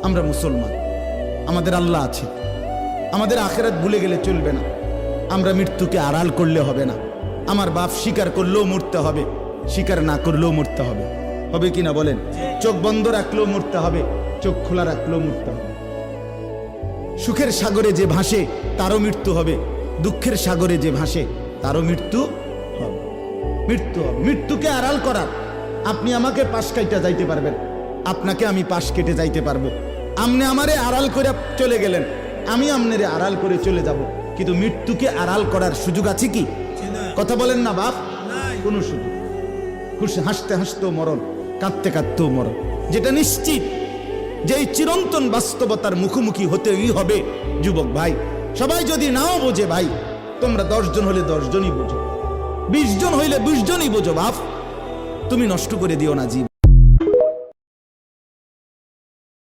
আমরা মুসলমান, আমাদের আল্লাহ আছে, আমাদের আখিরাত ভুলে গেলে চলবে না। আমরা মৃত্যুকে আড়াল করলে হবে না। আমার বাপ স্বীকার করলেও মরতে হবে, স্বীকার না করলেও মরতে হবে। হবে কি না বলেন? চোখ বন্ধ রাখলেও মরতে হবে, চোখ খোলা রাখলেও মরতে হবে। সুখের সাগরে যে ভাসে তারও মৃত্যু হবে, দুঃখের সাগরে যে ভাসে তারও মৃত্যু হবে। মৃত্যু হবে। মৃত্যুকে আড়াল করার, আপনি আমাকে পাশ কাইটা যাইতে পারবেন, আপনাকে আমি পাশ কেটে যাইতে পারবো। আপনি আমারে আড়াল করে চলে গেলেন, আমি আপনারে আড়াল করে চলে যাব, কিন্তু মৃত্যুকে আড়াল করার সুযোগ আছে কি? কথা বলেন না বাপ, কোনো সুযোগ। খুশি হাসতে হাসতেও মরণ, কাঁদতে কাঁদতেও মরণ। যেটা নিশ্চিত যে এই চিরন্তন বাস্তবতার মুখোমুখি হতেই হবে যুবক ভাই। সবাই যদি নাও বোঝে ভাই, তোমরা 10 জন হলে 10 জনই বোঝো, 20 জন হইলে 20 জনই বোঝো বাপ। তুমি নষ্ট করে দিও না জীবন।